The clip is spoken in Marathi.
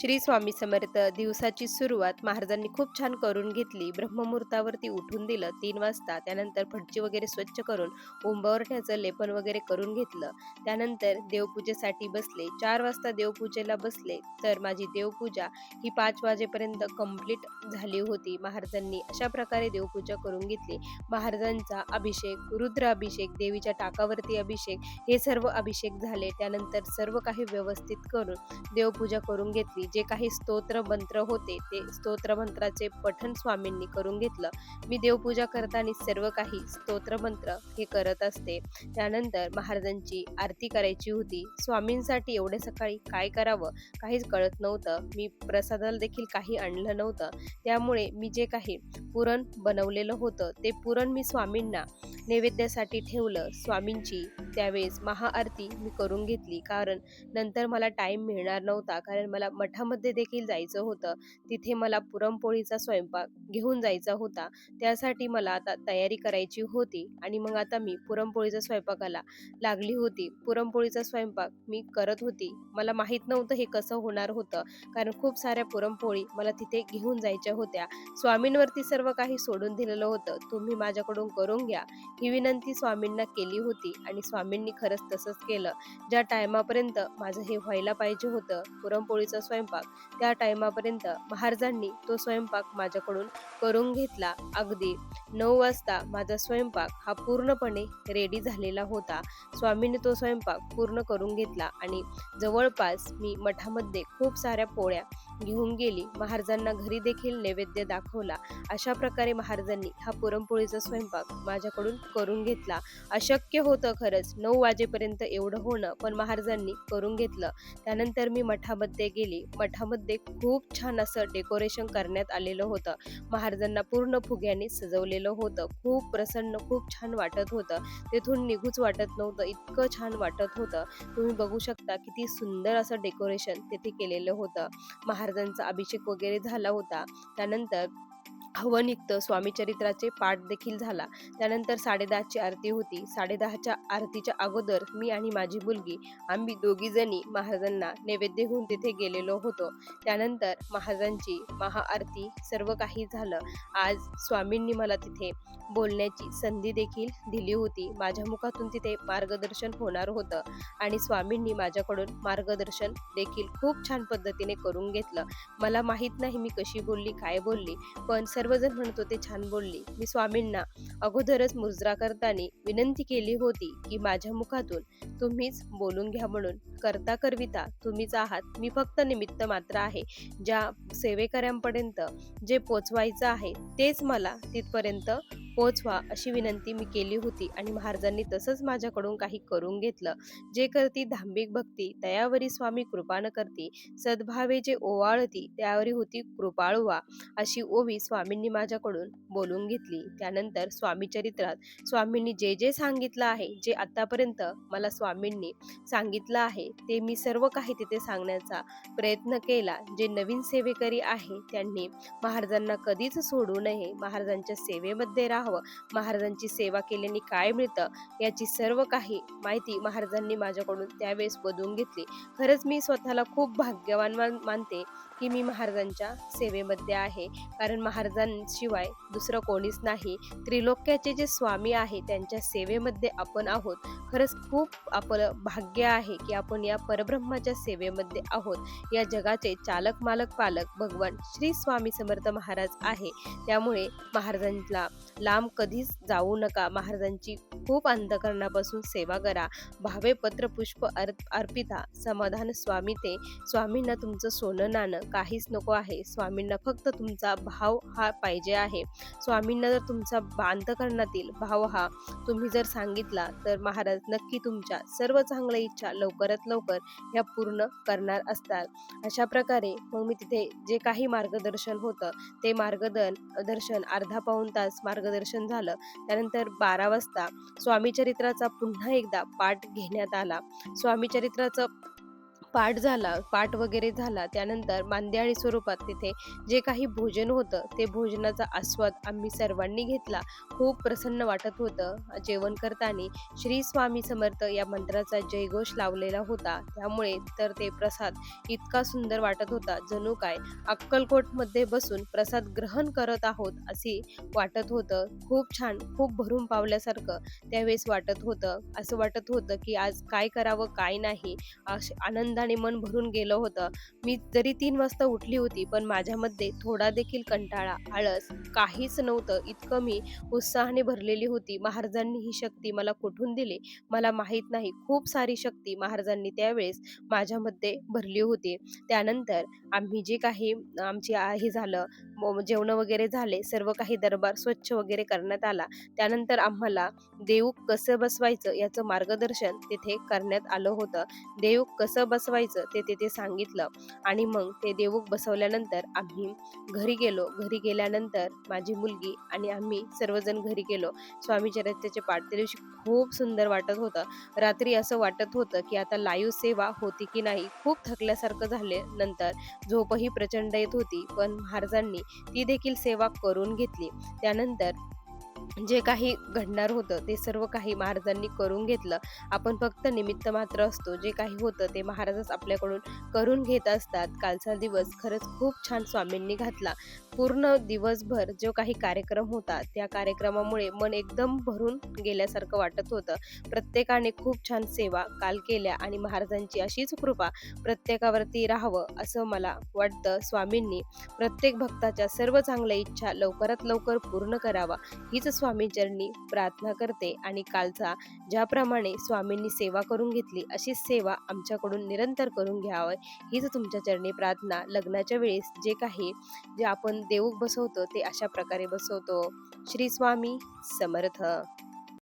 श्री स्वामी समर्थ. दिवसाची सुरुवात महाराजांनी खूप छान करून घेतली. ब्रह्ममुहूर्तावरती उठून दिलं 3 वाजता. त्यानंतर फरची वगैरे स्वच्छ करून उंबरठ्याचं लेपन वगैरे करून घेतलं. त्यानंतर देवपूजेसाठी बसले. 4 वाजता देवपूजेला बसले तर माझी देवपूजा ही 5 वाजेपर्यंत कंप्लीट झाली होती. महाराजांनी अशा प्रकारे देवपूजा करून घेतली. महाराजांचा अभिषेक, रुद्राभिषेक, देवीच्या टाकावरती अभिषेक, हे सर्व अभिषेक झाले. त्यानंतर सर्व काही व्यवस्थित करून देवपूजा करून घेतली. जे काही स्तोत्र मंत्र होते ते स्तोत्र मंत्राचे पठण स्वामींनी करून घेतलं. मी देवपूजा करताना सर्व काही स्तोत्र मंत्र हे करत असते. त्यानंतर महाराजांची आरती करायची होती. स्वामींसाठी एवढे सकाळी काय करावं काहीच कळत नव्हतं. मी प्रसादाला देखील काही आणलं नव्हतं. त्यामुळे मी जे काही पुरण बनवलेलं होतं ते पुरण मी स्वामींना नैवेद्यासाठी ठेवलं. स्वामींची त्यावेळेस महाआरती मी करून घेतली, कारण नंतर मला टाईम मिळणार नव्हता, कारण मला मठामध्ये देखील जायचं होतं. तिथे मला पुरणपोळीचा स्वयंपाक घेऊन जायचा होता. त्यासाठी मला आता तयारी करायची होती आणि मग आता मी पुरणपोळीच्या स्वयंपाकाला लागली होती. पुरणपोळीचा स्वयंपाक मी करत होती. मला माहीत नव्हतं हे कसं होणार होतं, कारण खूप साऱ्या पुरणपोळी मला तिथे घेऊन जायच्या होत्या. स्वामींवरती सर्व काही सोडून दिलेलं होतं. तुम्ही माझ्याकडून करून घ्या ही विनंती स्वामींना केली होती आणि स्वामींनी खरंच तसंच केलं. ज्या टायमापर्यंत माझं हे व्हायला पाहिजे होतं पुरणपोळीचा स्वयंपाक, त्या टायमापर्यंत महाराजांनी तो स्वयंपाक माझ्याकडून करून घेतला. अगदी 9 वाजता माझा स्वयंपाक हा पूर्णपणे रेडी झालेला होता. स्वामींनी तो स्वयंपाक पूर्ण करून घेतला आणि जवळपास मी मठामध्ये खूप साऱ्या पोळ्या घेऊन गेली. महाराजांना घरी देखील नैवेद्य दाखवला. अशा प्रकारे महाराजांनी हा पुरणपोळीचा स्वयंपाक माझ्याकडून करून घेतला. अशक्य होतं खरंच 9 वाजेपर्यंत एवढं होणं, पण महाराजांनी करून घेतलं. त्यानंतर मी मठामध्ये गेली. मठामध्ये खूप छान असं डेकोरेशन करण्यात आलेलं होतं. महाराजांना पूर्ण फुग्याने सजवलेलं होतं. खूप प्रसन्न, खूप छान वाटत होतं. तेथून निघूच वाटत नव्हतं, इतकं छान वाटत होतं. तुम्ही बघू शकता किती सुंदर असं डेकोरेशन तिथे केलेलं होतं. महाराजांचा अभिषेक वगैरे झाला होता. त्यानंतर हवनिक्त स्वामी चरित्राचे पाठ देखील झाला. त्यानंतर 10:30ची आरती होती. 10:30च्या आरतीच्या अगोदर मी आणि माझी मुलगी आम्ही दोघी जणी महाराजांना नैवेद्य घेऊन तिथे गेलेलो होतो. त्यानंतर महाराजांची महाआरती सर्व काही झालं. आज स्वामींनी मला तिथे बोलण्याची संधी देखील दिली होती. माझ्या मुखातून तिथे मार्गदर्शन होणार होतं आणि स्वामींनी माझ्याकडून मार्गदर्शन देखील खूप छान पद्धतीने करून घेतलं. मला माहीत नाही मी कशी बोलली, काय बोलली, पण सर्वजण म्हणत होते छान बोलली. मी स्वामींना अगोदरच मुजरा करताना विनंती केली होती की माझ्या मुखातून तुम्हीच बोलून घ्या म्हणून. करता करविता तुम्हीच आहात. मी फक्त निमित्त मात्र आहे. ज्या सेवेकऱ्यांपर्यंत जे पोचवायचं आहे तेच मला तिथपर्यंत पोचवा अशी विनंती मी केली होती आणि महाराजांनी तसंच माझ्याकडून काही करून घेतलं. जे करती धांबिक भक्ती तयावरी स्वामी कृपा न करती, सद्भावे जे ओवाळती त्यावरी होती कृपाळू व्हा, अशी ओवी स्वामींनी माझ्याकडून बोलून घेतली. त्यानंतर स्वामी चरित्रात स्वामींनी जे जे सांगितलं आहे, जे आतापर्यंत मला स्वामींनी सांगितलं आहे ते मी सर्व काही तिथे सांगण्याचा प्रयत्न केला. जे नवीन सेवेकरी आहे त्यांनी महाराजांना कधीच सोडू नये, महाराजांच्या सेवेमध्ये राहावं, महाराजांची सेवा केल्याने काय मिळतं याची सर्व काही माहिती महाराजांनी माझ्याकडून त्यावेळेस बदलून घेतली. खरंच मी स्वतःला खूप भाग्यवान मानते की मी महाराजांच्या सेवेमध्ये आहे, कारण महाराजांशिवाय दुसरं कोणीच नाही. त्रिलोक्याचे जे स्वामी आहे त्यांच्या सेवेमध्ये आपण आहोत. खरंच खूप आपलं भाग्य आहे की आपण या परब्रह्माच्या सेवेमध्ये आहोत. या जगाचे चालक मालक पालक भगवान श्री स्वामी समर्थ महाराज आहे. त्यामुळे महाराजांना लांब कधीच जाऊ नका. महाराजांची खूप अंतःकरणापासून सेवा करा. भावे पत्र पुष्प अर्पिता, समाधान स्वामी ते. स्वामींना तुमचं सोनं नाणं काहीच नको आहे. स्वामींना फक्त तुमचा भाव हा पाहिजे आहे. स्वामींना जर तुमचा अंतःकरणातील भाव हा तुम्ही जर सांगितला तर महाराज नक्की तुमच्या सर्व चांगल्या इच्छा लवकरात लवकर ह्या पूर्ण करणार असतात. अशा प्रकारे मग मी तिथे जे काही मार्गदर्शन होतं ते मार्गदर्शन अर्धा पाऊण तास मार्गदर्शन झालं. त्यानंतर 12 वाजता स्वामी चरित्राचा पुन्हा एकदा पाठ घेण्यात आला. स्वामी चरित्राचं पाठ वगैरे झाला. त्यानंतर मांदियाळी स्वरूपात तिथे जे काही भोजन होतं, ते भोजनाचा आस्वाद आम्ही सर्वांनी घेतला. खूप प्रसन्न वाटत होतं. जेवण करताना श्री स्वामी समर्थ या मंत्राचा जयघोष लावलेला होता. त्यामुळे तर ते प्रसाद इतका सुंदर वाटत होता, जणू काय अक्कलकोटमध्ये बसून प्रसाद ग्रहण करत आहोत, अशी वाटत होतं. खूप छान, खूप भरून पावल्यासारखं त्यावेळेस वाटत होतं. असं वाटत होतं, की आज काय करावं, काय नाही. आनंदाने मन भरून गेलं होतं. मी जरी 3 वाजता उठली होती, पण माझ्यामध्ये थोडा देखील कंटाळा, आळस काहीच नव्हतं. इतकं मी उत्साहाने भरलेली होती. महाराजांनी ही शक्ती मला कुठून दिली मला माहीत नाही. खूप सारी शक्ती महाराजांनी त्यावेळेस माझ्यामध्ये भरली होती. त्यानंतर आम्ही जे काही आमची हे झालं, जेवणं वगैरे झाले, सर्व काही दरबार स्वच्छ वगैरे करण्यात आला. त्यानंतर आम्हाला देऊळ कसं बसवायचं याचं मार्गदर्शन तिथे करण्यात आलं होतं. देऊळ कसं बसवायचं ते तिथे सांगितलं आणि मग ते देऊळ बसवल्यानंतर आम्ही घरी गेलो. घरी गेल्यानंतर माझी मुलगी आणि आम्ही सर्वजण घरी गेलो. स्वामी चरित्राचे पाठ त्या दिवशी खूप सुंदर वाटत होतं. रात्री असं वाटत होतं, की आता लाईव्ह सेवा होती की नाही. खूप थकल्यासारखं झाले. नंतर झोपही प्रचंड येत होती. पण महाराजांनी ती देखील सेवा करून घेतली. त्यानंतर जे काही घडणार होतं ते सर्व काही महाराजांनी करून घेतलं. आपण फक्त निमित्त मात्र असतो. जे काही होतं ते महाराजच आपल्याकडून करून घेत असतात. कालचा दिवस खरंच खूप छान स्वामींनी घातला. पूर्ण दिवसभर जो काही कार्यक्रम होता, त्या कार्यक्रमामुळे मन एकदम भरून गेल्यासारखं वाटत होतं. प्रत्येकाने खूप छान सेवा काल केल्या आणि महाराजांची अशीच कृपा प्रत्येकावरती राहावं असं मला वाटतं. स्वामींनी प्रत्येक भक्ताच्या सर्व चांगल्या इच्छा लवकरात लवकर पूर्ण करावा हीच स्वामींचरणी प्रार्थना करते आणि कालचा ज्याप्रमाणे स्वामींनी सेवा करून घेतली अशीच सेवा आमच्याकडून निरंतर करून घ्यावी हीच तुमच्या चरणी प्रार्थना. लग्नाच्या वेळेस जे आपण देऊळ बसवतो ते अशा प्रकारे बसवतो. श्री स्वामी समर्थ.